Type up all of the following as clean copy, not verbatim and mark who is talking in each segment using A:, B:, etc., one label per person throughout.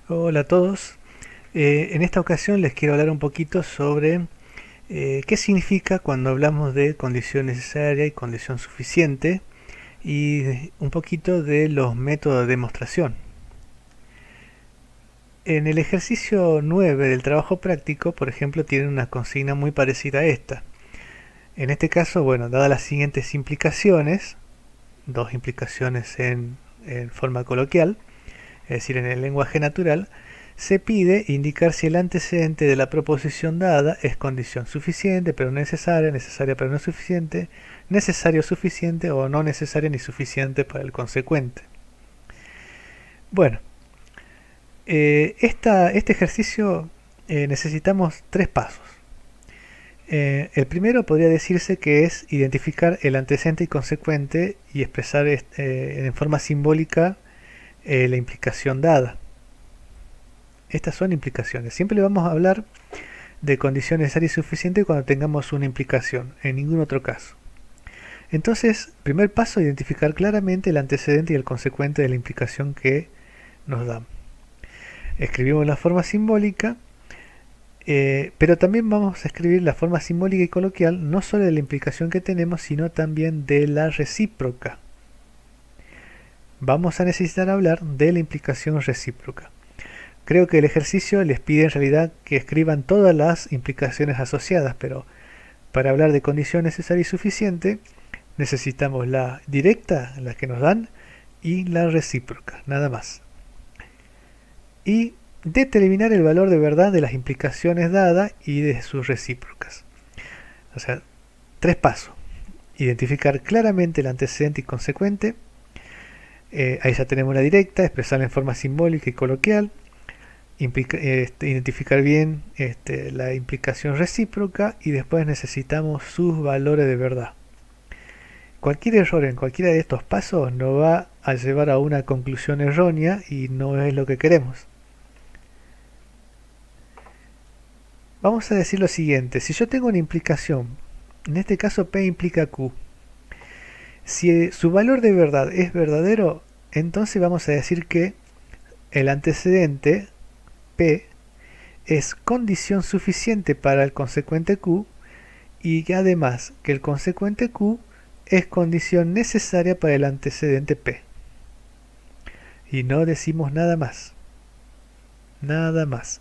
A: Hola a todos. En esta ocasión les quiero hablar un poquito sobre qué significa cuando hablamos de condición necesaria y condición suficiente y un poquito de los métodos de demostración. En el ejercicio 9 del trabajo práctico, por ejemplo, tienen una consigna muy parecida a esta. En este caso, bueno, dadas las siguientes implicaciones, dos implicaciones en forma coloquial, es decir, en el lenguaje natural, se pide indicar si el antecedente de la proposición dada es condición suficiente pero no necesaria, necesaria pero no suficiente, necesario suficiente o no necesaria ni suficiente para el consecuente. Bueno, este ejercicio necesitamos tres pasos. El primero podría decirse que es identificar el antecedente y consecuente y expresar en forma simbólica la implicación dada. Estas son implicaciones. Siempre le vamos a hablar de condición necesaria y suficiente cuando tengamos una implicación, en ningún otro caso. Entonces, primer paso, identificar claramente el antecedente y el consecuente de la implicación que nos dan. Escribimos la forma simbólica, pero también vamos a escribir la forma simbólica y coloquial, no solo de la implicación que tenemos, sino también de la recíproca. Vamos a necesitar hablar de la implicación recíproca. Creo que el ejercicio les pide en realidad que escriban todas las implicaciones asociadas, pero para hablar de condición necesaria y suficiente necesitamos la directa, la que nos dan, y la recíproca, nada más. Y determinar el valor de verdad de las implicaciones dadas y de sus recíprocas. O sea, tres pasos. Identificar claramente el antecedente y consecuente. Ahí ya tenemos la directa, expresarla en forma simbólica y coloquial. Identificar bien la implicación recíproca y después necesitamos sus valores de verdad. Cualquier error en cualquiera de estos pasos nos va a llevar a una conclusión errónea y no es lo que queremos. Vamos a decir lo siguiente, si yo tengo una implicación, en este caso P implica Q, si su valor de verdad es verdadero, entonces vamos a decir que el antecedente P es condición suficiente para el consecuente Q y que además que el consecuente Q es condición necesaria para el antecedente P. Y no decimos nada más. Nada más.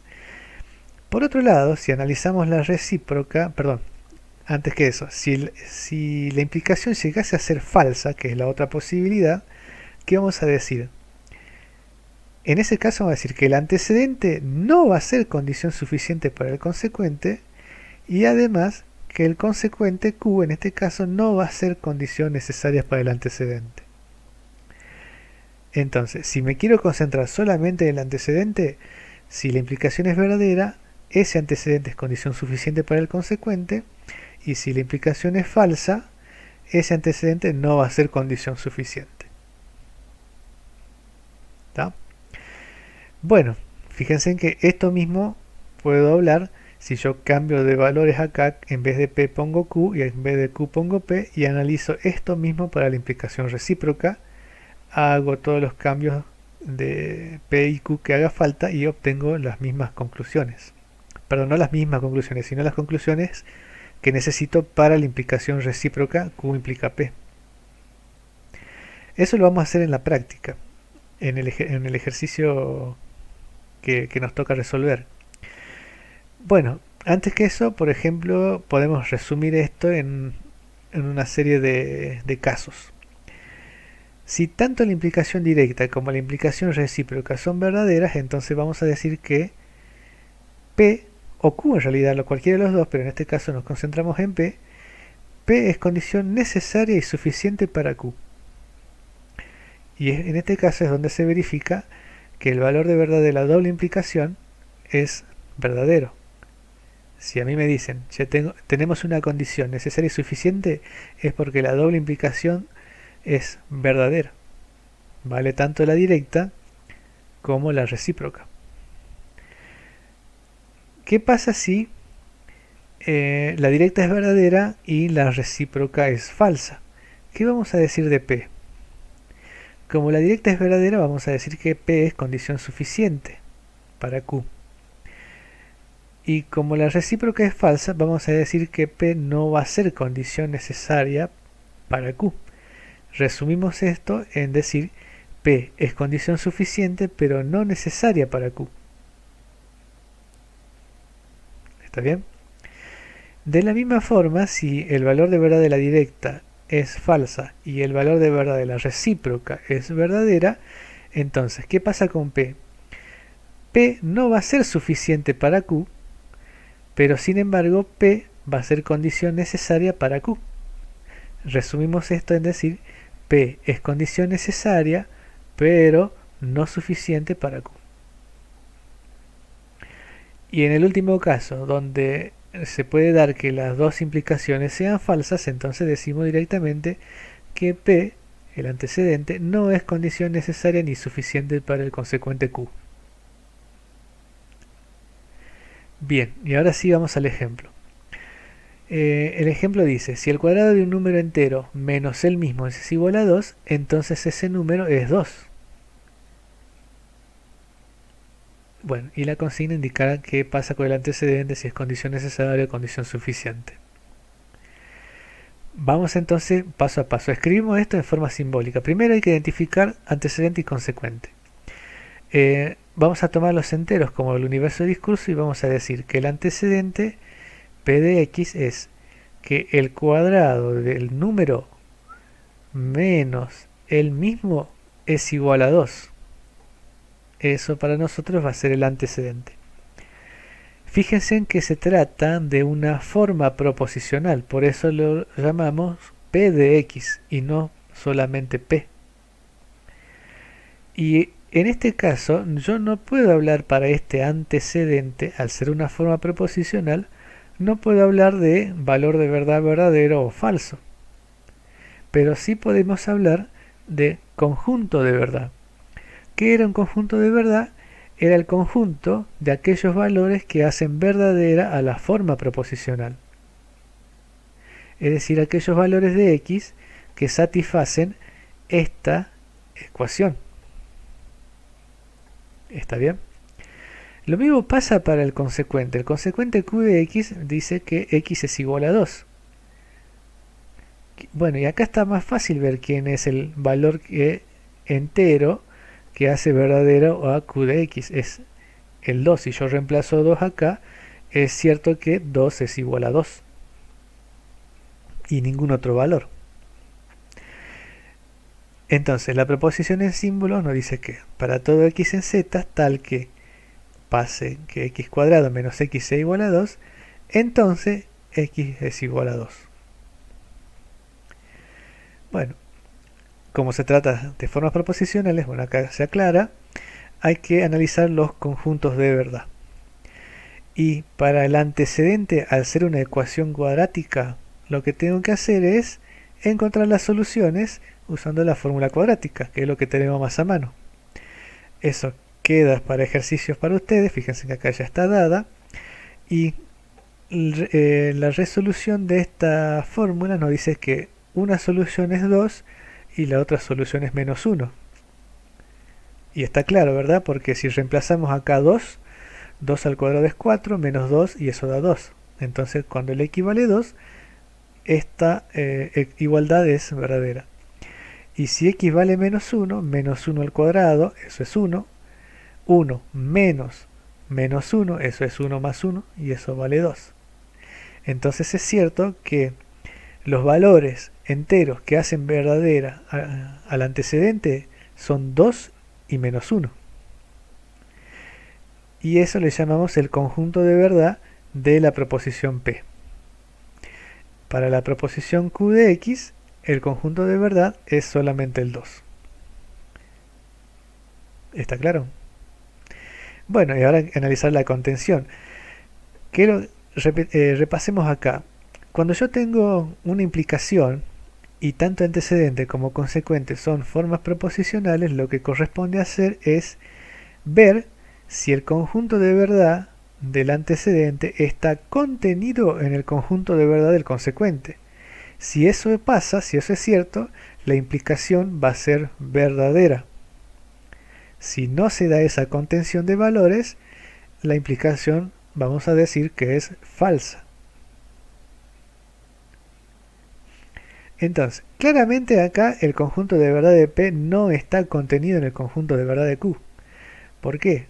A: Por otro lado, si analizamos la recíproca, perdón, antes que eso, si la implicación llegase a ser falsa, que es la otra posibilidad, ¿qué vamos a decir? En ese caso vamos a decir que el antecedente no va a ser condición suficiente para el consecuente y además que el consecuente Q en este caso no va a ser condición necesaria para el antecedente. Entonces, si me quiero concentrar solamente en el antecedente, si la implicación es verdadera, ese antecedente es condición suficiente para el consecuente y si la implicación es falsa, ese antecedente no va a ser condición suficiente. ¿Está? Bueno, fíjense en que esto mismo puedo hablar si yo cambio de valores acá, en vez de P pongo Q y en vez de Q pongo P y analizo esto mismo para la implicación recíproca, hago todos los cambios de P y Q que haga falta y obtengo las mismas conclusiones. Perdón, no las mismas conclusiones, sino las conclusiones que necesito para la implicación recíproca Q implica P. Eso lo vamos a hacer en la práctica, en el ejercicio que nos toca resolver. Bueno, antes que eso, por ejemplo, podemos resumir esto en una serie de casos. Si tanto la implicación directa como la implicación recíproca son verdaderas, entonces vamos a decir que P o Q en realidad, cualquiera de los dos, pero en este caso nos concentramos en P, P es condición necesaria y suficiente para Q. Y en este caso es donde se verifica que el valor de verdad de la doble implicación es verdadero. Si a mí me dicen, ya tenemos una condición necesaria y suficiente, es porque la doble implicación es verdadera. Vale tanto la directa como la recíproca. ¿Qué pasa si la directa es verdadera y la recíproca es falsa? ¿Qué vamos a decir de P? Como la directa es verdadera, vamos a decir que P es condición suficiente. para Q. Y como la recíproca es falsa, vamos a decir que P no va a ser condición necesaria para Q. Resumimos esto en decir P es condición suficiente pero no necesaria para Q. ¿Está bien? De la misma forma, si el valor de verdad de la directa es falsa y el valor de verdad de la recíproca es verdadera, entonces, ¿qué pasa con P? P no va a ser suficiente para Q, pero sin embargo P va a ser condición necesaria para Q. Resumimos esto en decir P es condición necesaria, pero no suficiente para Q. Y en el último caso, donde se puede dar que las dos implicaciones sean falsas, entonces decimos directamente que P, el antecedente, no es condición necesaria ni suficiente para el consecuente Q. Bien, y ahora sí vamos al ejemplo. El ejemplo dice, si el cuadrado de un número entero menos el mismo es igual a 2, entonces ese número es 2. Bueno, y la consigna indicará qué pasa con el antecedente, si es condición necesaria o condición suficiente. Vamos entonces paso a paso. Escribimos esto en forma simbólica. Primero hay que identificar antecedente y consecuente. Vamos a tomar los enteros como el universo de discurso y vamos a decir que el antecedente P de X es que el cuadrado del número menos el mismo es igual a 2. Eso para nosotros va a ser el antecedente. Fíjense en que se trata de una forma proposicional, por eso lo llamamos P de X y no solamente P. Y en este caso yo no puedo hablar para este antecedente, al ser una forma proposicional, no puedo hablar de valor de verdad verdadero o falso, pero sí podemos hablar de conjunto de verdad. ¿Qué era un conjunto de verdad? Era el conjunto de aquellos valores que hacen verdadera a la forma proposicional. Es decir, aquellos valores de X que satisfacen esta ecuación. ¿Está bien? Lo mismo pasa para el consecuente. El consecuente Q de X dice que X es igual a 2. Bueno, y acá está más fácil ver quién es el valor entero que hace verdadero a Q de X. Es el 2. Si yo reemplazo 2 acá, es cierto que 2 es igual a 2. Y ningún otro valor. Entonces, la proposición en símbolo nos dice que para todo x en z, tal que pase que x cuadrado menos x sea igual a 2, entonces x es igual a 2. Bueno, como se trata de formas proposicionales, bueno, acá se aclara, hay que analizar los conjuntos de verdad. Y para el antecedente, al ser una ecuación cuadrática, lo que tengo que hacer es encontrar las soluciones usando la fórmula cuadrática, que es lo que tenemos más a mano. Eso queda para ejercicios para ustedes, fíjense que acá ya está dada, y la resolución de esta fórmula nos dice que una solución es 2 y la otra solución es menos 1. Y está claro, ¿verdad? Porque si reemplazamos acá 2, 2 al cuadrado es 4, menos 2 y eso da 2. Entonces cuando el x vale 2, esta igualdad es verdadera. Y si x vale menos 1, menos 1 al cuadrado, eso es 1. 1 menos menos 1, eso es 1 más 1 y eso vale 2. Entonces es cierto que los valores enteros que hacen verdadera al antecedente son 2 y menos 1. Y eso le llamamos el conjunto de verdad de la proposición P. Para la proposición Q de X, el conjunto de verdad es solamente el 2. ¿Está claro? Bueno, y ahora analizar la contención. Repasemos acá. Cuando yo tengo una implicación y tanto antecedente como consecuente son formas proposicionales, lo que corresponde hacer es ver si el conjunto de verdad del antecedente está contenido en el conjunto de verdad del consecuente. Si eso pasa, si eso es cierto, la implicación va a ser verdadera. Si no se da esa contención de valores, la implicación vamos a decir que es falsa. Entonces, claramente acá el conjunto de verdad de P no está contenido en el conjunto de verdad de Q. ¿Por qué?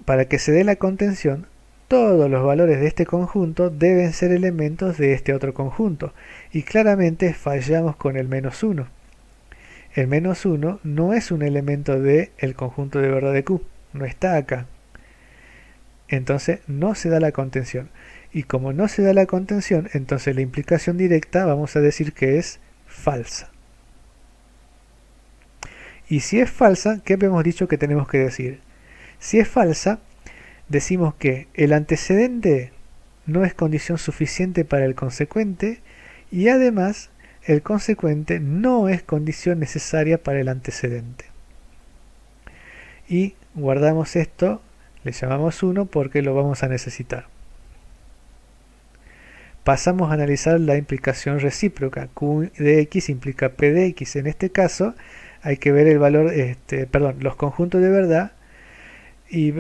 A: Para que se dé la contención, todos los valores de este conjunto deben ser elementos de este otro conjunto. Y claramente fallamos con el menos 1. El menos 1 no es un elemento del conjunto de verdad de Q. No está acá. Entonces no se da la contención. Y como no se da la contención, entonces la implicación directa vamos a decir que es falsa. Y si es falsa, ¿qué habíamos dicho que tenemos que decir? Si es falsa, decimos que el antecedente no es condición suficiente para el consecuente y además el consecuente no es condición necesaria para el antecedente. Y guardamos esto, le llamamos 1 porque lo vamos a necesitar. Pasamos a analizar la implicación recíproca. Q de x implica P de x. En este caso hay que ver el valor, los conjuntos de verdad y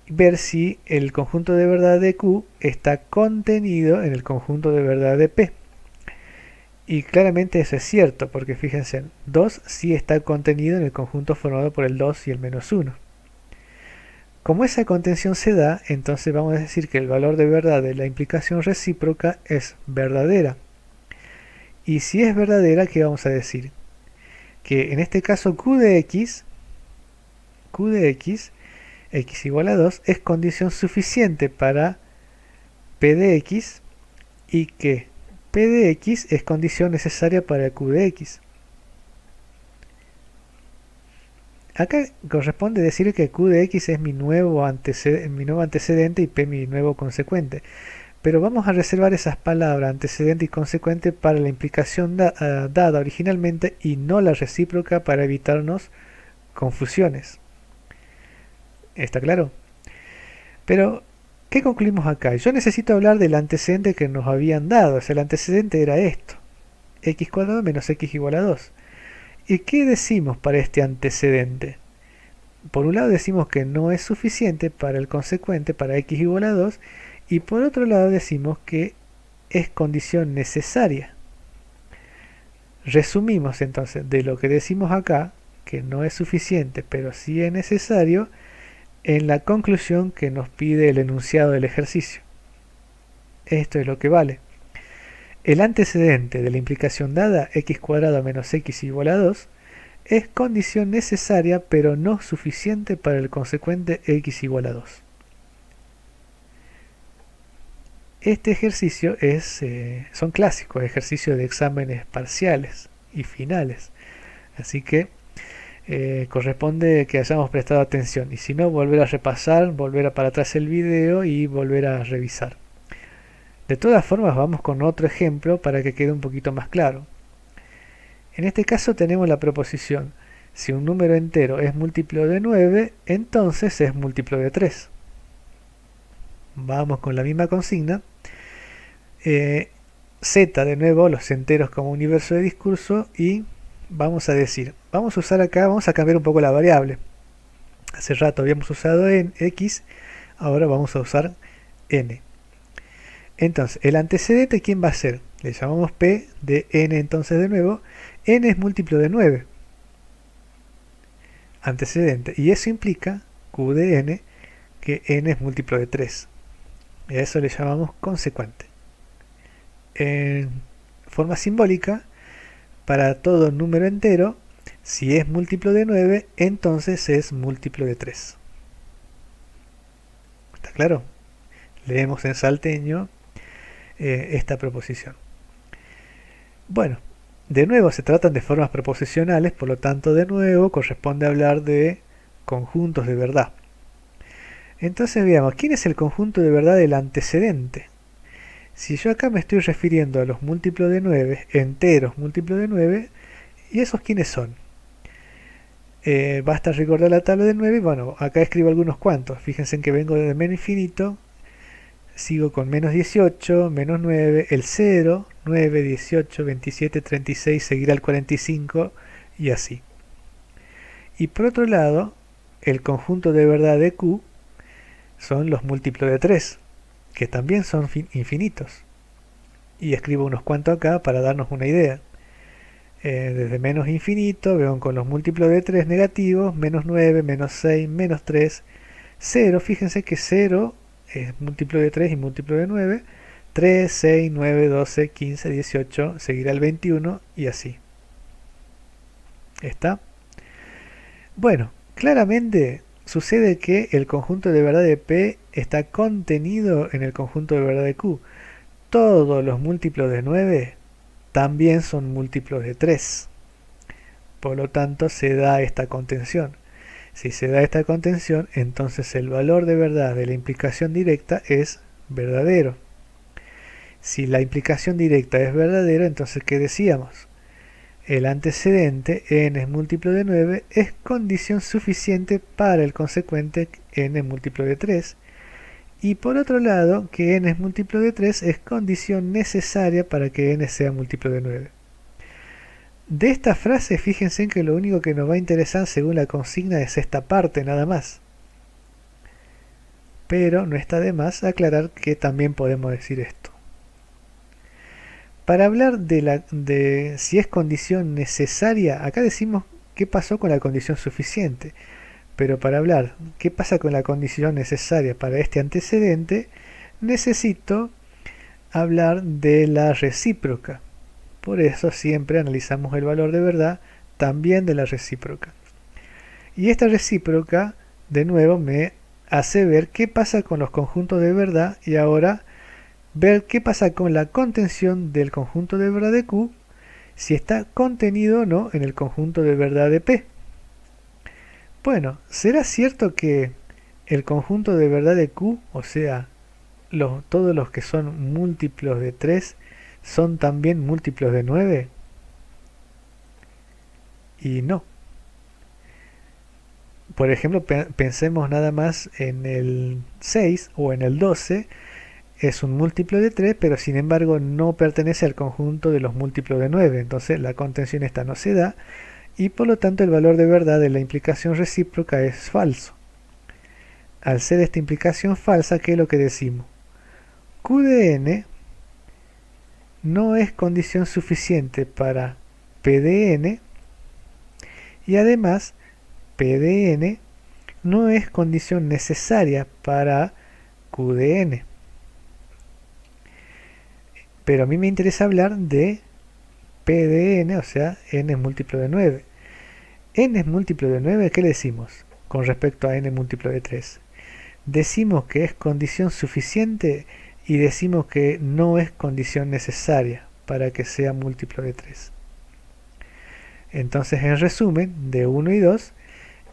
A: ver si el conjunto de verdad de Q está contenido en el conjunto de verdad de P. Y claramente eso es cierto, porque fíjense, 2 sí está contenido en el conjunto formado por el 2 y el menos 1. Como esa contención se da, entonces vamos a decir que el valor de verdad de la implicación recíproca es verdadera. Y si es verdadera, ¿qué vamos a decir? Que en este caso Q de x, x igual a 2, es condición suficiente para P de x y que P de x es condición necesaria para Q de x. Acá corresponde decir que Q de x es mi nuevo antecedente y P mi nuevo consecuente. Pero vamos a reservar esas palabras, antecedente y consecuente, para la implicación dada originalmente y no la recíproca para evitarnos confusiones. ¿Está claro? Pero, ¿qué concluimos acá? Yo necesito hablar del antecedente que nos habían dado. O sea, el antecedente era esto. X cuadrado menos x igual a 2. ¿Y qué decimos para este antecedente? Por un lado decimos que no es suficiente para el consecuente, para x igual a 2, y por otro lado decimos que es condición necesaria. Resumimos entonces de lo que decimos acá, que no es suficiente, pero sí es necesario, en la conclusión que nos pide el enunciado del ejercicio. Esto es lo que vale. El antecedente de la implicación dada, x cuadrado menos x igual a 2, es condición necesaria pero no suficiente para el consecuente x igual a 2. Este ejercicio son clásicos, ejercicios de exámenes parciales y finales. Así que corresponde que hayamos prestado atención. Y si no, volver a repasar, volver para atrás el video y volver a revisar. De todas formas, vamos con otro ejemplo para que quede un poquito más claro. En este caso tenemos la proposición: si un número entero es múltiplo de 9, entonces es múltiplo de 3. Vamos con la misma consigna. Z de nuevo, los enteros como universo de discurso, y vamos a decir, vamos a usar acá, vamos a cambiar un poco la variable. Hace rato habíamos usado en x, ahora vamos a usar n. Entonces, el antecedente, ¿quién va a ser? Le llamamos P de n, entonces de nuevo, n es múltiplo de 9. Antecedente, y eso implica, Q de n, que n es múltiplo de 3. Y a eso le llamamos consecuente. En forma simbólica, para todo número entero, si es múltiplo de 9, entonces es múltiplo de 3. ¿Está claro? Leemos en salteño esta proposición. Bueno, de nuevo se tratan de formas proposicionales, por lo tanto de nuevo corresponde hablar de conjuntos de verdad. Entonces veamos, ¿quién es el conjunto de verdad del antecedente? Si yo acá me estoy refiriendo a los múltiplos de 9, enteros múltiplos de 9, ¿y esos quiénes son? Basta recordar la tabla de 9, bueno, acá escribo algunos cuantos. Fíjense en que vengo desde menos infinito, sigo con menos 18, menos 9, el 0, 9, 18, 27, 36, seguirá el 45 y así. Y por otro lado, el conjunto de verdad de Q son los múltiplos de 3, que también son infinitos. Y escribo unos cuantos acá para darnos una idea. Desde menos infinito, veo con los múltiplos de 3 negativos, menos 9, menos 6, menos 3, 0. Fíjense que 0 es múltiplo de 3 y múltiplo de 9. 3, 6, 9, 12, 15, 18, seguirá el 21 y así. ¿Está? Bueno, claramente sucede que el conjunto de verdad de P está contenido en el conjunto de verdad de Q. Todos los múltiplos de 9 también son múltiplos de 3. Por lo tanto, se da esta contención. Si se da esta contención, entonces el valor de verdad de la implicación directa es verdadero. Si la implicación directa es verdadera, entonces ¿qué decíamos? El antecedente, n es múltiplo de 9, es condición suficiente para el consecuente n es múltiplo de 3. Y por otro lado, que n es múltiplo de 3 es condición necesaria para que n sea múltiplo de 9. De esta frase, fíjense en que lo único que nos va a interesar según la consigna es esta parte nada más. Pero no está de más aclarar que también podemos decir esto. Para hablar de si es condición necesaria, acá decimos qué pasó con la condición suficiente. Pero para hablar qué pasa con la condición necesaria para este antecedente, necesito hablar de la recíproca. Por eso siempre analizamos el valor de verdad también de la recíproca. Y esta recíproca, de nuevo, me hace ver qué pasa con los conjuntos de verdad y ahora ver qué pasa con la contención del conjunto de verdad de Q, si está contenido o no en el conjunto de verdad de P. Bueno, ¿será cierto que el conjunto de verdad de Q, o sea, todos los que son múltiplos de 3, son también múltiplos de 9? Y no. Por ejemplo, pensemos nada más en el 6 o en el 12, es un múltiplo de 3, pero sin embargo no pertenece al conjunto de los múltiplos de 9, entonces la contención esta no se da, y por lo tanto el valor de verdad de la implicación recíproca es falso. Al ser esta implicación falsa, ¿qué es lo que decimos? Q de n no es condición suficiente para P de n, y además P de n no es condición necesaria para Q de n. Pero a mí me interesa hablar de P de n, o sea, n es múltiplo de 9. N es múltiplo de 9, ¿qué le decimos con respecto a n múltiplo de 3? Decimos que es condición suficiente y decimos que no es condición necesaria para que sea múltiplo de 3. Entonces, en resumen, de 1 y 2,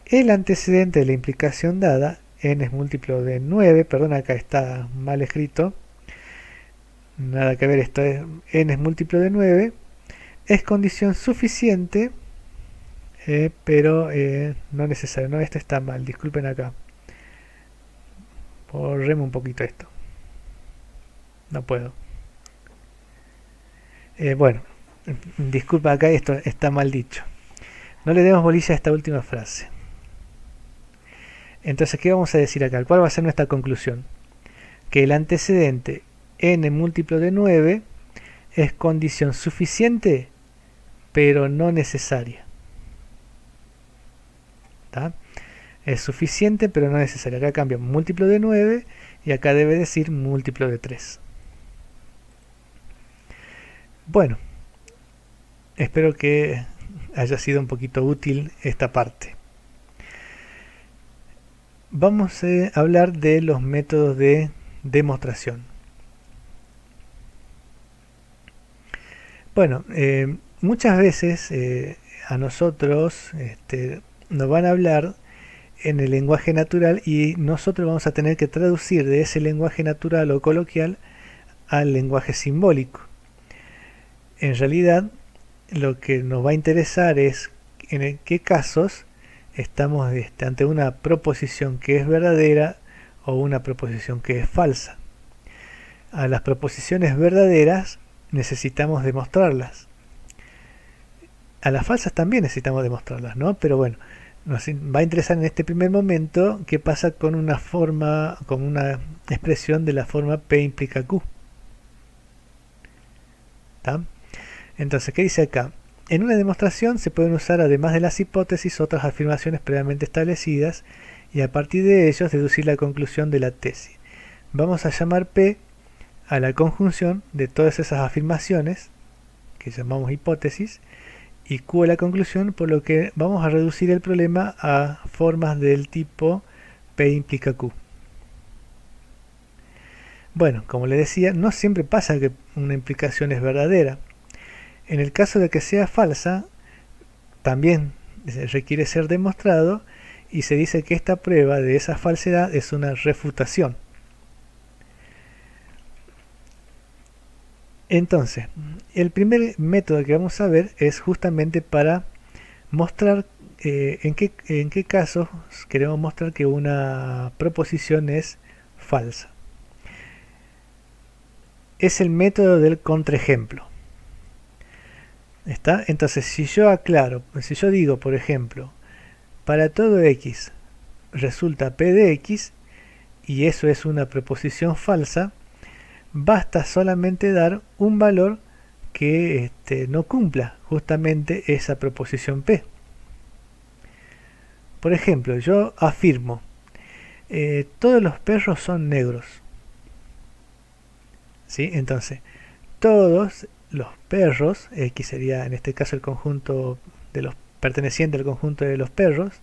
A: el antecedente de la implicación dada, n es múltiplo de 9, perdón, acá está mal escrito, nada que ver, esto es n es múltiplo de 9, es condición suficiente, pero no necesario, no, esto está mal, disculpen acá. Borremos un poquito esto. No puedo. Bueno, disculpa acá, esto está mal dicho. No le demos bolilla a esta última frase. Entonces, ¿qué vamos a decir acá? ¿Cuál va a ser nuestra conclusión? Que el antecedente n múltiplo de 9 es condición suficiente, pero no necesaria. ¿Tá? Es suficiente, pero no necesaria. Acá cambia múltiplo de 9 y acá debe decir múltiplo de 3. Bueno, espero que haya sido un poquito útil esta parte. Vamos a hablar de los métodos de demostración. Bueno, muchas veces a nosotros nos van a hablar en el lenguaje natural y nosotros vamos a tener que traducir de ese lenguaje natural o coloquial al lenguaje simbólico. En realidad, lo que nos va a interesar es en qué casos estamos ante una proposición que es verdadera o una proposición que es falsa. A las proposiciones verdaderas necesitamos demostrarlas. A las falsas también necesitamos demostrarlas, ¿no? Pero bueno, Nos va a interesar en este primer momento qué pasa con una forma, con una expresión de la forma P implica Q. ¿Tá? Entonces, ¿qué dice acá? En una demostración se pueden usar, además de las hipótesis, otras afirmaciones previamente establecidas y a partir de ellos deducir la conclusión de la tesis. Vamos a llamar P a la conjunción de todas esas afirmaciones, que llamamos hipótesis, y Q a la conclusión, por lo que vamos a reducir el problema a formas del tipo P implica Q. Bueno, como le decía, no siempre pasa que una implicación es verdadera. En el caso de que sea falsa, también requiere ser demostrado y se dice que esta prueba de esa falsedad es una refutación. Entonces, el primer método que vamos a ver es justamente para mostrar en qué casos queremos mostrar que una proposición es falsa. Es el método del contraejemplo. ¿Está? Entonces, si yo aclaro, si yo digo, por ejemplo, para todo x resulta p de x, y eso es una proposición falsa, basta solamente dar un valor que no cumpla justamente esa proposición P. Por ejemplo, yo afirmo, todos los perros son negros. ¿Sí? Entonces, todos los perros, X sería en este caso el conjunto de los perteneciente al conjunto de los perros,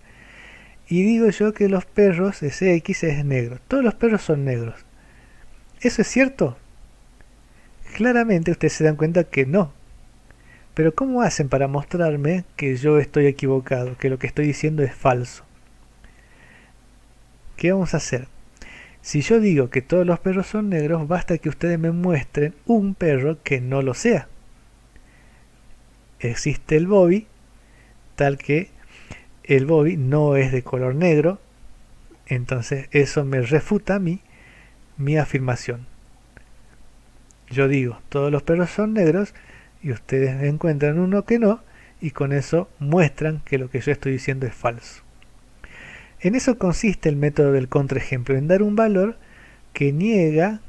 A: y digo yo que los perros, ese X es negro. Todos los perros son negros. ¿Eso es cierto? Claramente ustedes se dan cuenta que no. Pero ¿cómo hacen para mostrarme que yo estoy equivocado, que lo que estoy diciendo es falso? ¿Qué vamos a hacer? Si yo digo que todos los perros son negros, basta que ustedes me muestren un perro que no lo sea. Existe el Bobby, tal que el Bobby no es de color negro, entonces eso me refuta a mí mi afirmación. Yo digo, todos los perros son negros, y ustedes encuentran uno que no, y con eso muestran que lo que yo estoy diciendo es falso. En eso consiste el método del contraejemplo, en dar un valor que niega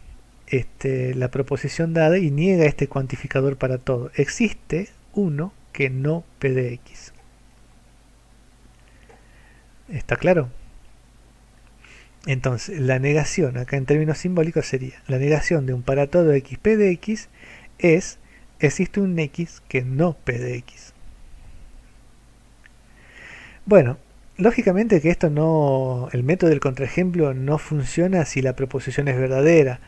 A: la proposición dada y niega este cuantificador para todo. Existe uno que no P de X. ¿Está claro? Entonces, la negación, acá en términos simbólicos sería, la negación de un para todo X P de X es, existe un X que no P de X. Bueno, lógicamente que esto no, el método del contraejemplo no funciona si la proposición es verdadera,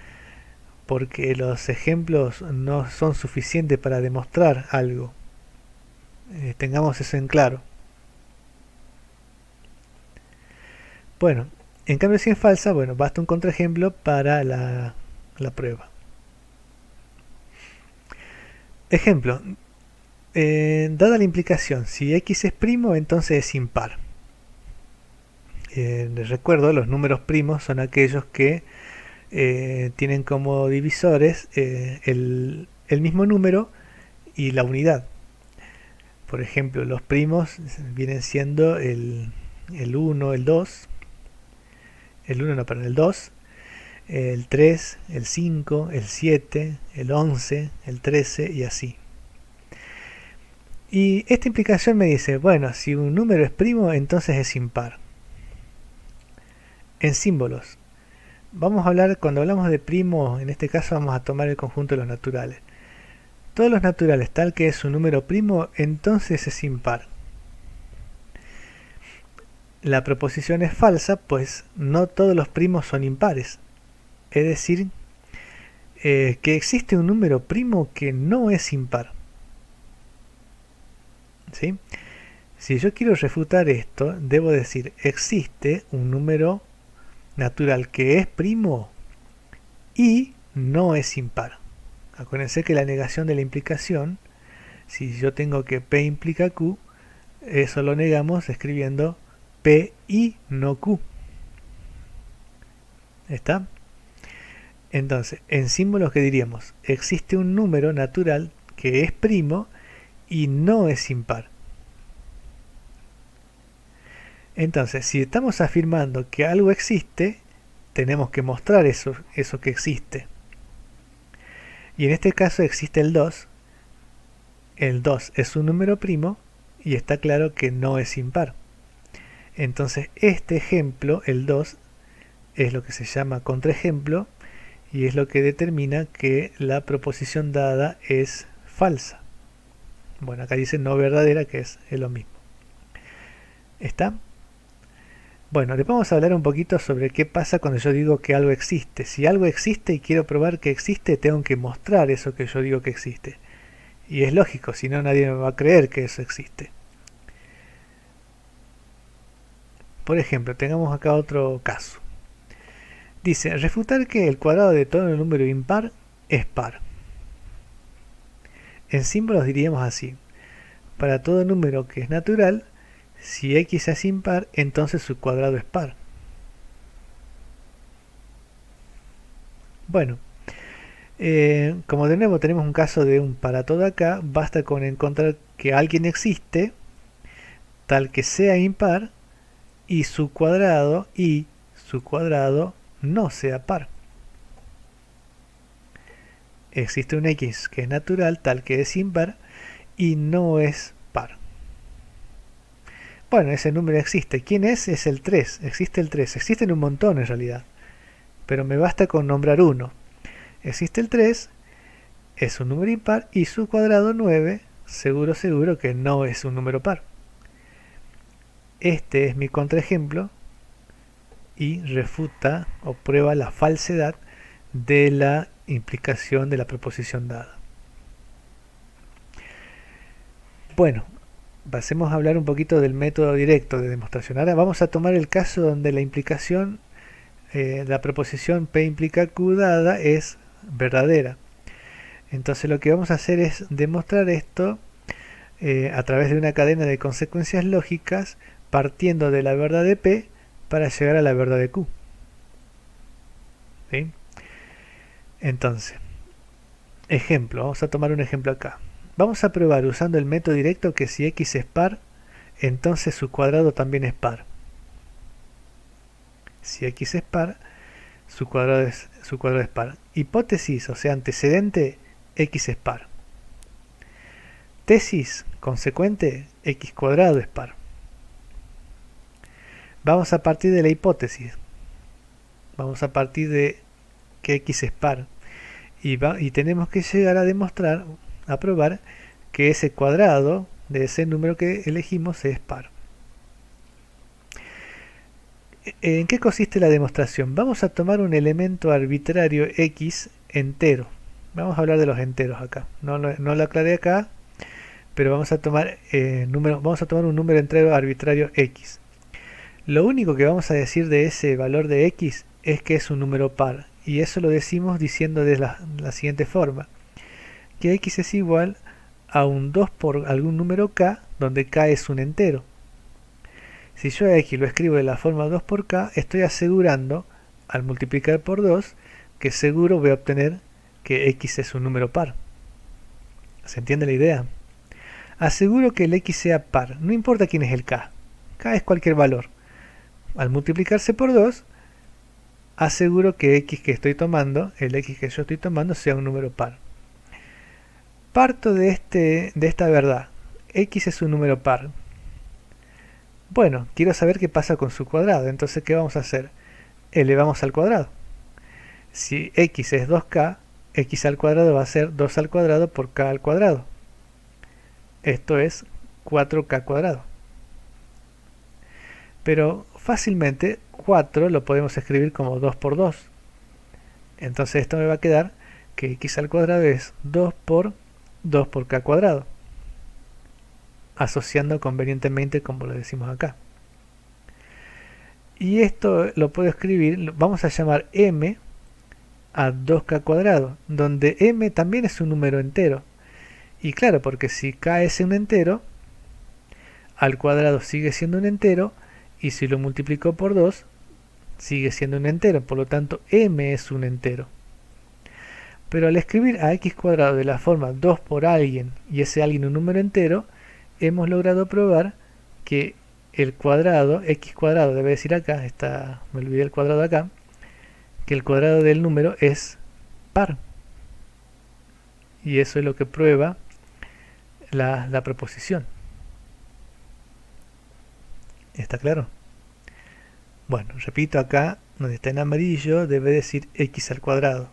A: porque los ejemplos no son suficientes para demostrar algo. Tengamos eso en claro. Bueno, en cambio si es falsa, bueno, basta un contraejemplo para la prueba. Ejemplo, dada la implicación, si x es primo, entonces es impar. Les recuerdo, los números primos son aquellos que tienen como divisores el mismo número y la unidad. Por ejemplo, los primos vienen siendo el 1, el 2, el 2, el 3, el 5, el 7, el 11, el 13 y así. Y esta implicación me dice, bueno, si un número es primo, entonces es impar. En símbolos, vamos a hablar, cuando hablamos de primo, en este caso vamos a tomar el conjunto de los naturales. Todos los naturales, tal que es un número primo, entonces es impar. La proposición es falsa, pues no todos los primos son impares. Es decir, que existe un número primo que no es impar. ¿Sí? Si yo quiero refutar esto, debo decir, existe un número natural que es primo y no es impar. Acuérdense que la negación de la implicación, si yo tengo que P implica Q, eso lo negamos escribiendo P y no Q. ¿Está? Entonces, en símbolos, ¿qué diríamos? Existe un número natural que es primo y no es impar. Entonces, si estamos afirmando que algo existe, tenemos que mostrar eso que existe. Y en este caso existe el 2. El 2 es un número primo y está claro que no es impar. Entonces este ejemplo, el 2, es lo que se llama contraejemplo y es lo que determina que la proposición dada es falsa. Bueno, acá dice no verdadera, que es lo mismo. ¿Está? Bueno, le vamos a hablar un poquito sobre qué pasa cuando yo digo que algo existe. Si algo existe y quiero probar que existe, tengo que mostrar eso que yo digo que existe. Y es lógico, si no nadie me va a creer que eso existe. Por ejemplo, tengamos acá otro caso. Dice, refutar que el cuadrado de todo número impar es par. En símbolos diríamos así. Para todo número que es natural, si x es impar, entonces su cuadrado es par. Bueno, como de nuevo tenemos un caso de un para todo acá, basta con encontrar que alguien existe, tal que sea impar, y su cuadrado no sea par. Existe un x que es natural, tal que es impar, y no es par. Bueno, ese número existe. ¿Quién es? Es el 3. Existe el 3. Existen un montón en realidad. Pero me basta con nombrar uno. Existe el 3, es un número impar y su cuadrado 9, seguro que no es un número par. Este es mi contraejemplo y refuta o prueba la falsedad de la implicación de la proposición dada. Bueno, pasemos a hablar un poquito del método directo de demostración. Ahora vamos a tomar el caso donde la implicación, la proposición P implica Q dada es verdadera. Entonces lo que vamos a hacer es demostrar esto a través de una cadena de consecuencias lógicas partiendo de la verdad de P para llegar a la verdad de Q. ¿Sí? Entonces, ejemplo, vamos a tomar un ejemplo acá. Vamos a probar usando el método directo que si x es par, entonces su cuadrado también es par. Si x es par, su cuadrado es par. Hipótesis, o sea, antecedente, x es par. Tesis, consecuente, x cuadrado es par. Vamos a partir de la hipótesis. Vamos a partir de que x es par. Y tenemos que llegar a demostrar, a probar, que ese cuadrado de ese número que elegimos es par. ¿En qué consiste la demostración? Vamos a tomar un elemento arbitrario x entero. Vamos a hablar de los enteros acá. No lo aclaré acá, pero vamos a tomar un número entero arbitrario x. Lo único que vamos a decir de ese valor de x es que es un número par. Y eso lo decimos diciendo de la siguiente forma. Que x es igual a un 2 por algún número k, donde k es un entero. Si yo a x lo escribo de la forma 2 por k, estoy asegurando, al multiplicar por 2, que seguro voy a obtener que x es un número par. ¿Se entiende la idea? Aseguro que el x sea par, no importa quién es el k. K es cualquier valor. Al multiplicarse por 2, aseguro que x que estoy tomando, el x que yo estoy tomando, sea un número par. Parto de esta verdad. X es un número par. Bueno, quiero saber qué pasa con su cuadrado. Entonces, ¿qué vamos a hacer? Elevamos al cuadrado. Si x es 2k, x al cuadrado va a ser 2 al cuadrado por k al cuadrado. Esto es 4k cuadrado. Pero fácilmente 4 lo podemos escribir como 2 por 2. Entonces esto me va a quedar que x al cuadrado es 2 por k cuadrado, asociando convenientemente como lo decimos acá. Y esto lo puedo escribir, vamos a llamar m a 2k cuadrado, donde m también es un número entero. Y claro, porque si k es un entero, al cuadrado sigue siendo un entero, y si lo multiplico por 2, sigue siendo un entero, por lo tanto m es un entero. Pero al escribir a x cuadrado de la forma 2 por alguien y ese alguien un número entero, hemos logrado probar que el cuadrado, x cuadrado debe decir acá, me olvidé el cuadrado acá, que el cuadrado del número es par. Y eso es lo que prueba la proposición. ¿Está claro? Bueno, repito, acá donde está en amarillo debe decir x al cuadrado.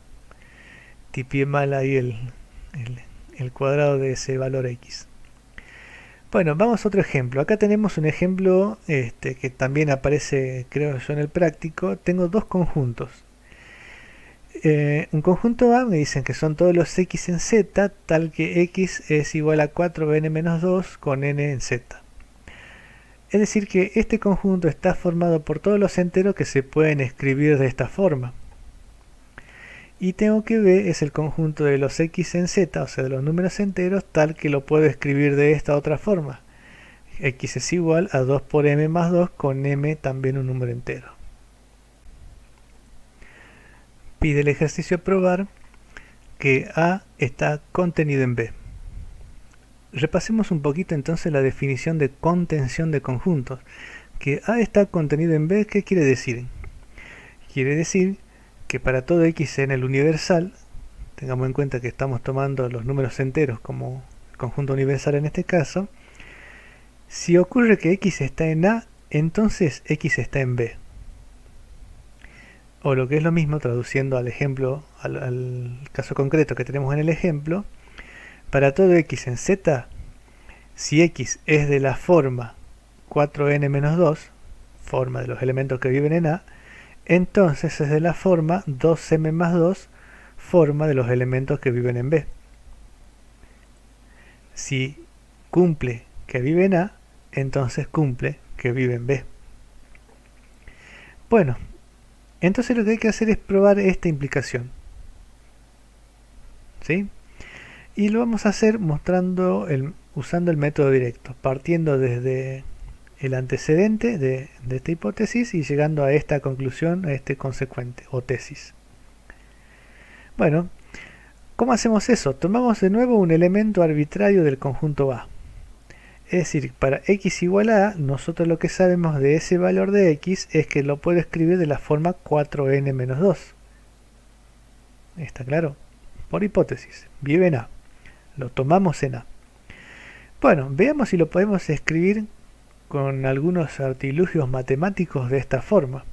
A: Tipié mal ahí el cuadrado de ese valor x. Bueno, vamos a otro ejemplo. Acá tenemos un ejemplo que también aparece, creo yo, en el práctico. Tengo dos conjuntos. Un conjunto A me dicen que son todos los x en z, tal que x es igual a 4n menos 2 con n en z. Es decir que este conjunto está formado por todos los enteros que se pueden escribir de esta forma. Y tengo que B es el conjunto de los x en z, o sea de los números enteros, tal que lo puedo escribir de esta otra forma. X es igual a 2 por m más 2 con m también un número entero. Pide el ejercicio probar que A está contenido en B. Repasemos un poquito entonces la definición de contención de conjuntos. Que A está contenido en B, ¿qué quiere decir? Quiere decir que para todo x en el universal, tengamos en cuenta que estamos tomando los números enteros como conjunto universal en este caso, si ocurre que x está en A, entonces x está en B. O lo que es lo mismo, traduciendo al ejemplo, al caso concreto que tenemos en el ejemplo, para todo x en z, si x es de la forma 4n menos 2, forma de los elementos que viven en A, entonces es de la forma 2m más 2, forma de los elementos que viven en B. Si cumple que vive en A, entonces cumple que vive en B. Bueno, entonces lo que hay que hacer es probar esta implicación. ¿Sí? Y lo vamos a hacer usando el método directo, partiendo desde el antecedente de esta hipótesis y llegando a esta conclusión, a este consecuente o tesis. Bueno, ¿cómo hacemos eso? Tomamos de nuevo un elemento arbitrario del conjunto A. Es decir, para x igual a A, nosotros lo que sabemos de ese valor de x es que lo puedo escribir de la forma 4n menos 2. ¿Está claro? Por hipótesis, vive en A. Lo tomamos en A. Bueno, veamos si lo podemos escribir con algunos artilugios matemáticos de esta forma.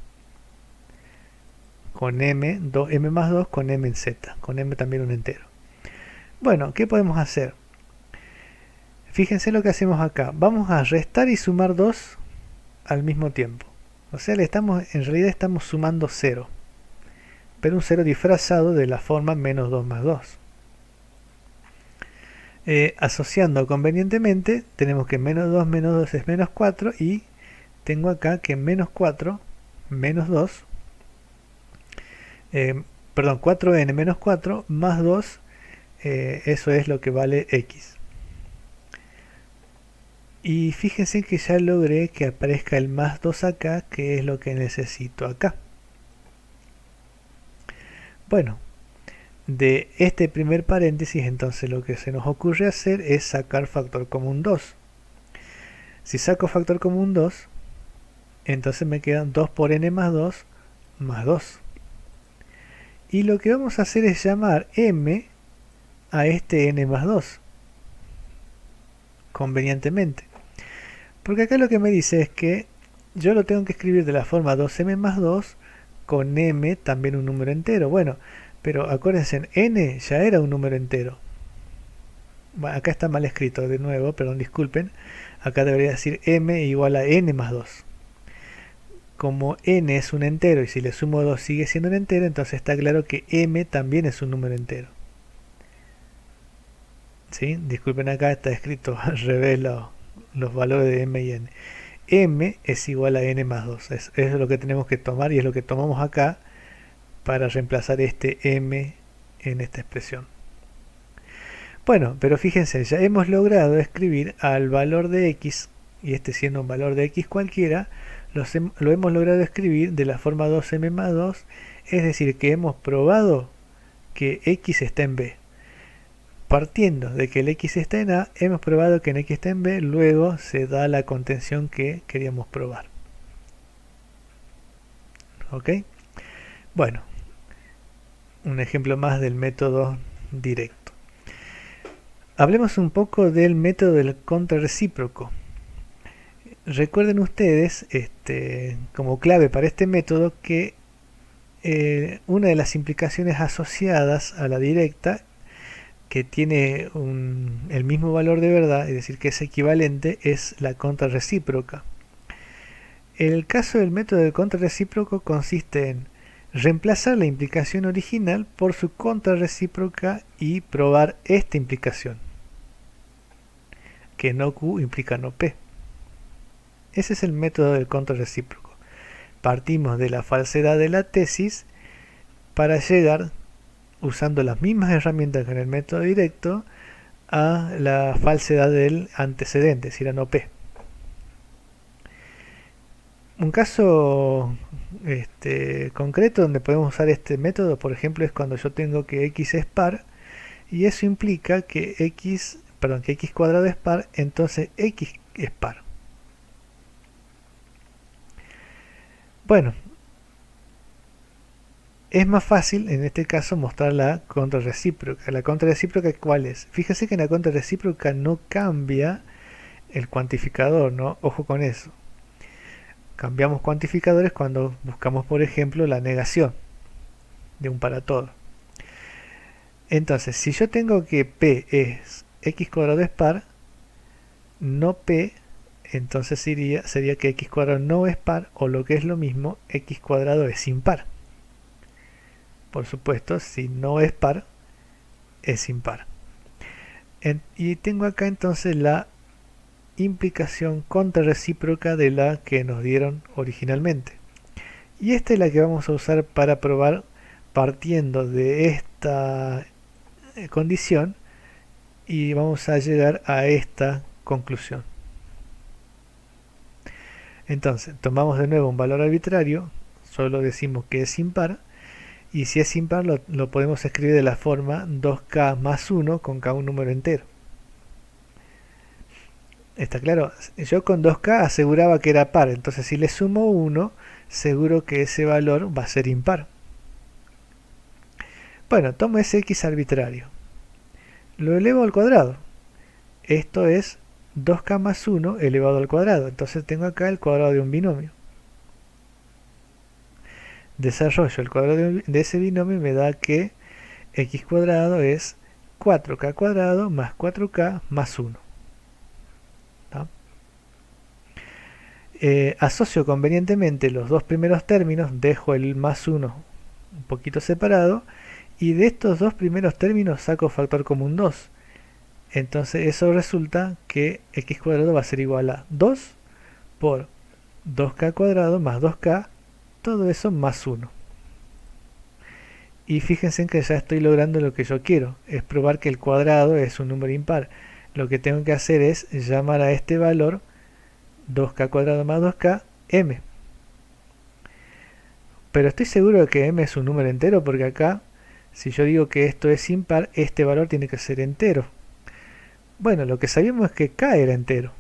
A: Con m más 2 con m en z, con m también un entero. Bueno, ¿qué podemos hacer? Fíjense lo que hacemos acá. Vamos a restar y sumar 2 al mismo tiempo. O sea, en realidad estamos sumando 0. Pero un 0 disfrazado de la forma menos 2 más 2. Asociando convenientemente, tenemos que menos 2 es menos 4 y tengo acá que menos 4 menos 2, 4n menos 4 más 2, eso es lo que vale x. Y fíjense que ya logré que aparezca el más 2 acá, que es lo que necesito acá. Bueno, de este primer paréntesis, entonces lo que se nos ocurre hacer es sacar factor común 2. Si saco factor común 2, entonces me quedan 2 por n más 2 más 2. Y lo que vamos a hacer es llamar m a este n más 2, convenientemente. Porque acá lo que me dice es que yo lo tengo que escribir de la forma 2m más 2 con m también un número entero. Bueno, pero acuérdense, n ya era un número entero. Bueno, acá está mal escrito de nuevo, perdón, disculpen. Acá debería decir m igual a n más 2. Como n es un entero y si le sumo 2 sigue siendo un entero, entonces está claro que m también es un número entero. ¿Sí? Disculpen, acá está escrito al revés los valores de m y n. M es igual a n más 2. Es lo que tenemos que tomar y es lo que tomamos acá para reemplazar este m en esta expresión. Bueno, pero fíjense, ya hemos logrado escribir al valor de x, y este siendo un valor de x cualquiera, lo hemos logrado escribir de la forma 2m más 2, es decir, que hemos probado que x está en b. partiendo de que el X está en A, hemos probado que en X está en B, luego se da la contención que queríamos probar. ¿Ok? Bueno, un ejemplo más del método directo. Hablemos un poco del método del contrarrecíproco. Recuerden ustedes, como clave para este método, que una de las implicaciones asociadas a la directa, que tiene el mismo valor de verdad, es decir, que es equivalente, es la contrarrecíproca. El caso del método del contrarrecíproco consiste en reemplazar la implicación original por su contrarrecíproca y probar esta implicación, que no Q implica no P. Ese es el método del contrarrecíproco. Partimos de la falsedad de la tesis para llegar, usando las mismas herramientas que en el método directo, a la falsedad del antecedente, es decir, a no P. Un caso concreto donde podemos usar este método, por ejemplo, es cuando yo tengo que X es par, y eso implica que X cuadrado es par, entonces X es par. Bueno, es más fácil en este caso mostrar la contrarrecíproca. ¿La contrarrecíproca cuál es? Fíjese que en la contrarrecíproca no cambia el cuantificador, ¿no? Ojo con eso. Cambiamos cuantificadores cuando buscamos, por ejemplo, la negación de un para todo. Entonces, si yo tengo que P es X cuadrado es par, no P, entonces sería que X cuadrado no es par, o lo que es lo mismo, X cuadrado es impar. Por supuesto, si no es par, es impar. Y tengo acá entonces la implicación contrarrecíproca de la que nos dieron originalmente. Y esta es la que vamos a usar para probar partiendo de esta condición, y vamos a llegar a esta conclusión. Entonces, tomamos de nuevo un valor arbitrario, solo decimos que es impar, y si es impar lo podemos escribir de la forma 2k más 1 con k un número entero. ¿Está claro? Yo con 2k aseguraba que era par, entonces si le sumo 1, seguro que ese valor va a ser impar. Bueno, tomo ese x arbitrario, lo elevo al cuadrado. Esto es 2k más 1 elevado al cuadrado, entonces tengo acá el cuadrado de un binomio. Desarrollo el cuadrado de ese binomio, me da que x cuadrado es 4k cuadrado más 4k más 1. Asocio convenientemente los dos primeros términos, dejo el más 1 un poquito separado, y de estos dos primeros términos saco factor común 2. Entonces eso resulta que x cuadrado va a ser igual a 2 por 2k cuadrado más 2k, todo eso más 1. Y fíjense en que ya estoy logrando lo que yo quiero, es probar que el cuadrado es un número impar. Lo que tengo que hacer es llamar a este valor 2k cuadrado más 2k m. Pero estoy seguro de que m es un número entero, porque acá, si yo digo que esto es impar, este valor tiene que ser entero. Bueno, lo que sabíamos es que k era entero.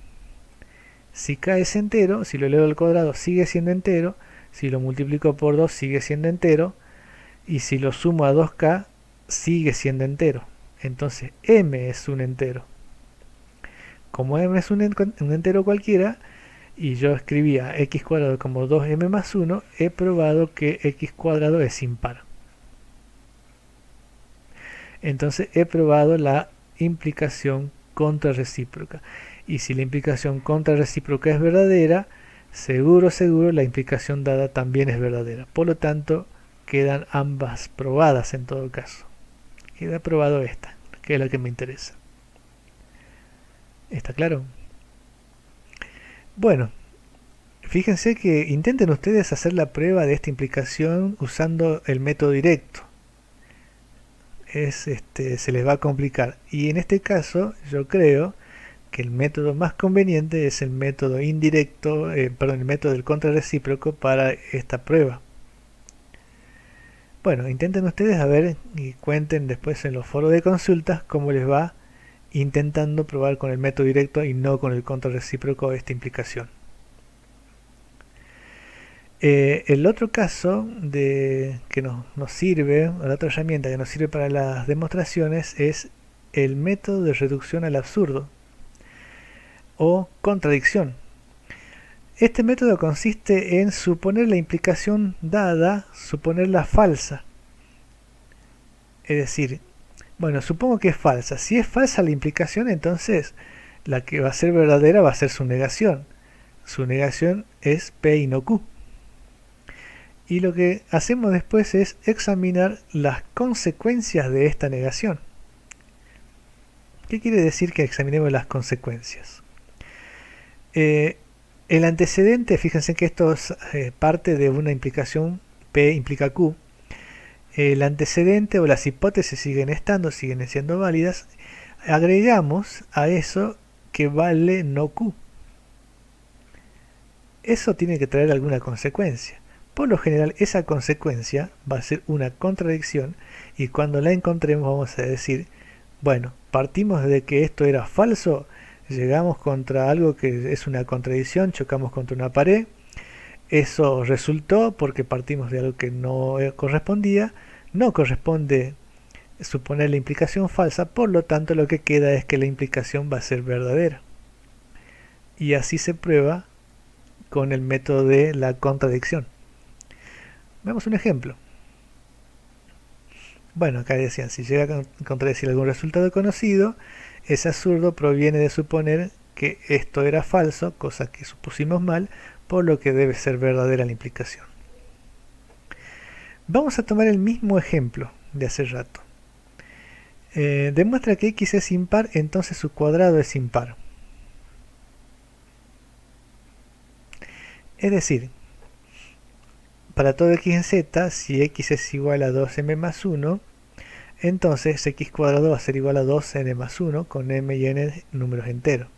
A: Si k es entero, si lo elevo al cuadrado sigue siendo entero, si lo multiplico por 2 sigue siendo entero, y si lo sumo a 2k sigue siendo entero. Entonces m es un entero. Como m es un entero cualquiera, y yo escribía x cuadrado como 2m más 1, he probado que x cuadrado es impar. Entonces he probado la implicación contrarrecíproca. Y si la implicación contrarrecíproca es verdadera, seguro la implicación dada también es verdadera. Por lo tanto, quedan ambas probadas en todo caso. Queda probado esta, que es la que me interesa. ¿Está claro? Bueno, fíjense que intenten ustedes hacer la prueba de esta implicación usando el método directo. Se les va a complicar. Y en este caso, yo creo que el método más conveniente es el método indirecto, el método del contrarrecíproco para esta prueba. Bueno, intenten ustedes a ver y cuenten después en los foros de consultas cómo les va intentando probar con el método directo y no con el control recíproco esta implicación. El otro caso que nos sirve, la otra herramienta que nos sirve para las demostraciones es el método de reducción al absurdo o contradicción. Este método consiste en suponer la implicación dada, suponerla falsa. Es decir, bueno, supongo que es falsa. Si es falsa la implicación, entonces la que va a ser verdadera va a ser su negación. Su negación es P y no Q. Y lo que hacemos después es examinar las consecuencias de esta negación. ¿Qué quiere decir que examinemos las consecuencias? El antecedente, fíjense que esto es parte de una implicación P implica Q. El antecedente o las hipótesis siguen siendo válidas. Agregamos a eso que vale no Q. Eso tiene que traer alguna consecuencia. Por lo general esa consecuencia va a ser una contradicción y cuando la encontremos vamos a decir, bueno, partimos de que esto era falso, llegamos contra algo que es una contradicción, chocamos contra una pared, eso resultó porque partimos de algo que no correspondía, no corresponde suponer la implicación falsa, por lo tanto lo que queda es que la implicación va a ser verdadera. Y así se prueba con el método de la contradicción. Veamos un ejemplo. Bueno, acá decían, si llega a contradecir algún resultado conocido, ese absurdo proviene de suponer que esto era falso, cosa que supusimos mal, por lo que debe ser verdadera la implicación. Vamos a tomar el mismo ejemplo de hace rato. Demuestra que x es impar, entonces su cuadrado es impar. Es decir, para todo x en z, si x es igual a 2m más 1, entonces x cuadrado va a ser igual a 2n más 1 con m y n números enteros.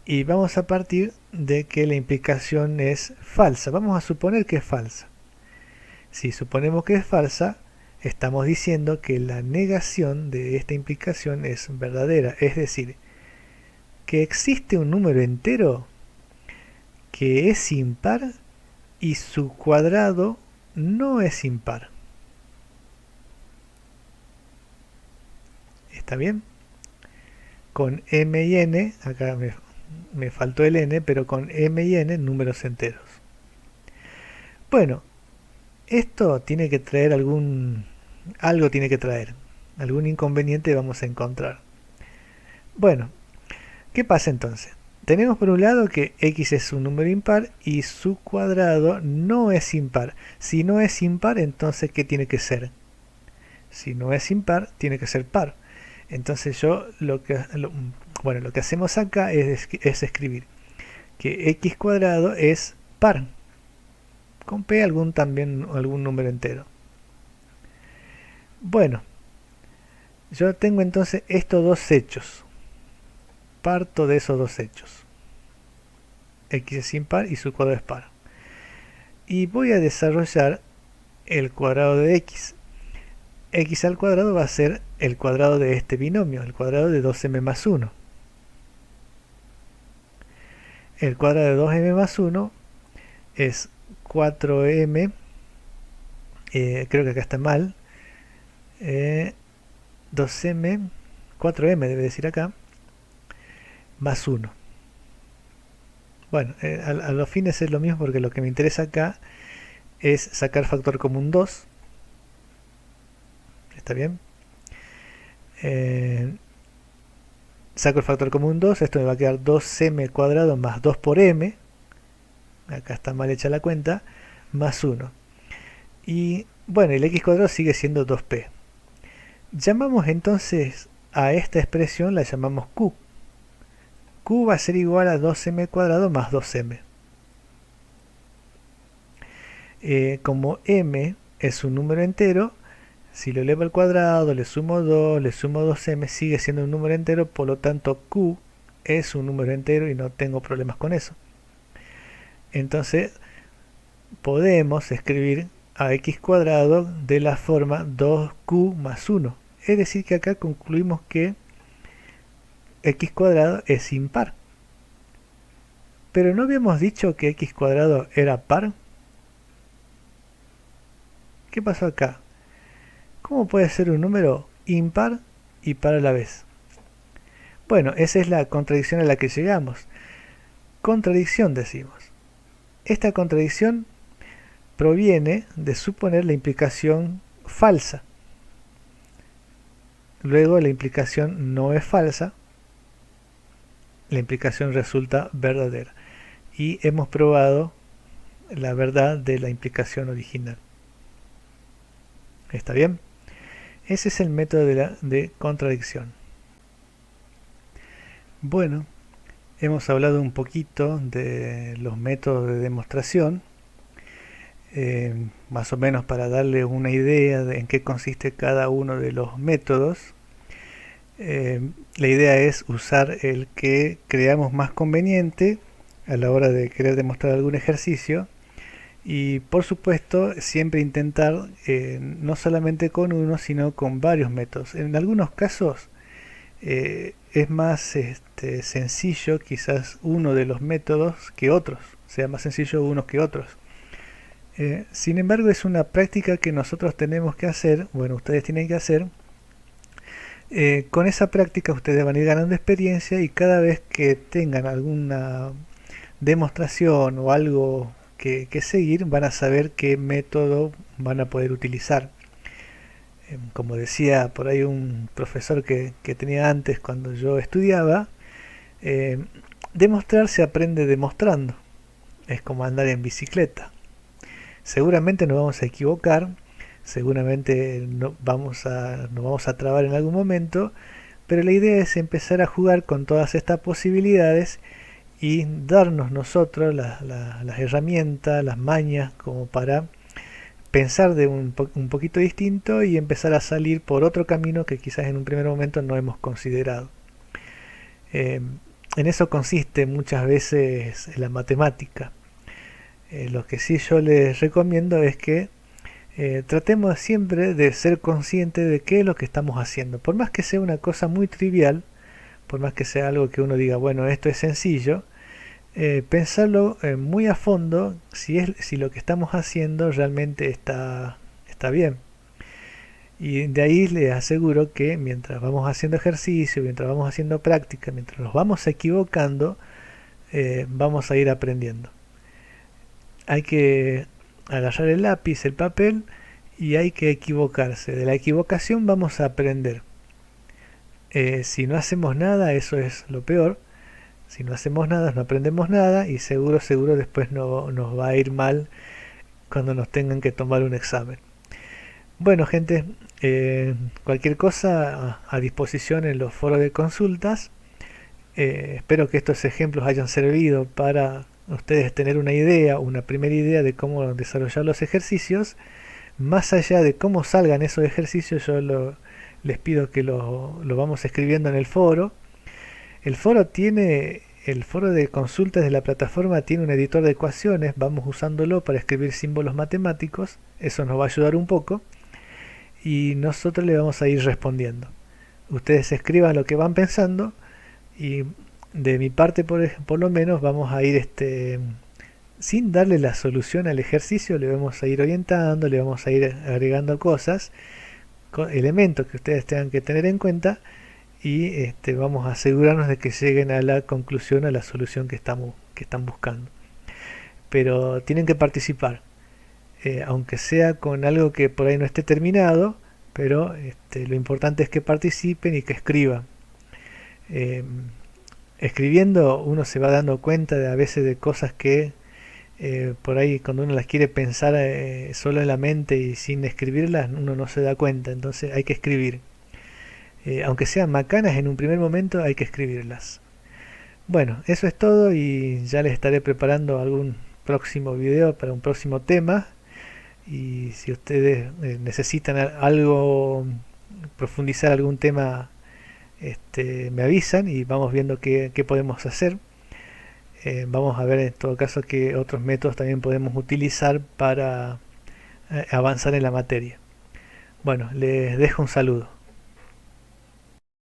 A: Y vamos a partir de que la implicación es falsa. Vamos a suponer que es falsa. Si suponemos que es falsa, estamos diciendo que la negación de esta implicación es verdadera. Es decir, que existe un número entero que es impar y su cuadrado no es impar. ¿Está bien? Con m y n, acá me faltó el n, pero con m y n números enteros. Bueno, esto tiene que traer algo tiene que traer, algún inconveniente vamos a encontrar. Bueno, ¿qué pasa entonces? Tenemos por un lado que x es un número impar y su cuadrado no es impar. Si no es impar, entonces ¿qué tiene que ser? Si no es impar, tiene que ser par. Entonces lo que hacemos acá es escribir que x cuadrado es par. Con p algún número entero. Bueno, yo tengo entonces estos dos hechos. Parto de esos dos hechos. X es impar y su cuadrado es par. Y voy a desarrollar el cuadrado de x. X al cuadrado va a ser el cuadrado de este binomio, el cuadrado de 2m más 1. El cuadrado de 2m más 1 es 4m, creo que acá está mal, 2m, 4m debe decir acá, más 1. Bueno, a los fines es lo mismo porque lo que me interesa acá es sacar factor común 2. ¿Está bien? Saco el factor común 2, esto me va a quedar 2m cuadrado más 2 por m, acá está mal hecha la cuenta, más 1. Y bueno, el x cuadrado sigue siendo 2p. Llamamos entonces a esta expresión, la llamamos q. Q va a ser igual a 2m cuadrado más 2m. Como m es un número entero, si lo elevo al cuadrado, le sumo 2, le sumo 2m, sigue siendo un número entero, por lo tanto q es un número entero y no tengo problemas con eso. Entonces podemos escribir a x cuadrado de la forma 2q más 1. Es decir que acá concluimos que x cuadrado es impar. Pero ¿no habíamos dicho que x cuadrado era par? ¿Qué pasó acá? ¿Cómo puede ser un número impar y par a la vez? Bueno, esa es la contradicción a la que llegamos. Contradicción decimos. Esta contradicción proviene de suponer la implicación falsa. Luego la implicación no es falsa, la implicación resulta verdadera. Y hemos probado la verdad de la implicación original. ¿Está bien? Ese es el método de contradicción. Bueno, hemos hablado un poquito de los métodos de demostración, más o menos para darle una idea de en qué consiste cada uno de los métodos. La idea es usar el que creamos más conveniente a la hora de querer demostrar algún ejercicio, y por supuesto siempre intentar no solamente con uno sino con varios métodos. En algunos casos es más sencillo quizás uno de los métodos que otros, sea más sencillo unos que otros. Sin embargo, es una práctica que nosotros tenemos que hacer, bueno, ustedes tienen que hacer. Con esa práctica ustedes van a ir ganando experiencia, y cada vez que tengan alguna demostración o algo que seguir, van a saber qué método van a poder utilizar. Como decía por ahí un profesor que tenía antes cuando yo estudiaba, demostrar se aprende demostrando. Es como andar en bicicleta. Seguramente nos vamos a equivocar, seguramente nos vamos a trabar en algún momento, pero la idea es empezar a jugar con todas estas posibilidades y darnos nosotros las herramientas, las mañas, como para pensar de un poquito distinto y empezar a salir por otro camino que quizás en un primer momento no hemos considerado. En eso consiste muchas veces la matemática. Lo que sí yo les recomiendo es que tratemos siempre de ser conscientes de qué es lo que estamos haciendo. Por más que sea una cosa muy trivial, por más que sea algo que uno diga, bueno, esto es sencillo, pensarlo muy a fondo si lo que estamos haciendo realmente está bien. Y de ahí les aseguro que mientras vamos haciendo ejercicio, mientras vamos haciendo práctica, mientras nos vamos equivocando, vamos a ir aprendiendo. Hay que agarrar el lápiz, el papel, y hay que equivocarse. De la equivocación vamos a aprender. Si no hacemos nada, eso es lo peor. Si no hacemos nada, no aprendemos nada, y seguro después nos va a ir mal cuando nos tengan que tomar un examen. Bueno, gente, cualquier cosa a disposición en los foros de consultas. Espero que estos ejemplos hayan servido para ustedes tener una idea, una primera idea de cómo desarrollar los ejercicios. Más allá de cómo salgan esos ejercicios, yo les pido que lo vamos escribiendo en el foro. El foro de consultas de la plataforma tiene un editor de ecuaciones, vamos usándolo para escribir símbolos matemáticos, eso nos va a ayudar un poco, y nosotros le vamos a ir respondiendo. Ustedes escriban lo que van pensando, y de mi parte por lo menos vamos a ir sin darle la solución al ejercicio, le vamos a ir orientando, le vamos a ir agregando cosas, elementos que ustedes tengan que tener en cuenta, y vamos a asegurarnos de que lleguen a la conclusión, a la solución que están buscando. Pero tienen que participar, aunque sea con algo que por ahí no esté terminado, pero lo importante es que participen y que escriban. Escribiendo uno se va dando cuenta a veces de cosas que por ahí cuando uno las quiere pensar solo en la mente y sin escribirlas, uno no se da cuenta. Entonces hay que escribir. Aunque sean macanas en un primer momento, hay que escribirlas. Bueno, eso es todo, y ya les estaré preparando algún próximo video para un próximo tema. Y si ustedes necesitan algo, profundizar algún tema, me avisan y vamos viendo qué podemos hacer. Vamos a ver en todo caso qué otros métodos también podemos utilizar para avanzar en la materia. Bueno, les dejo un saludo.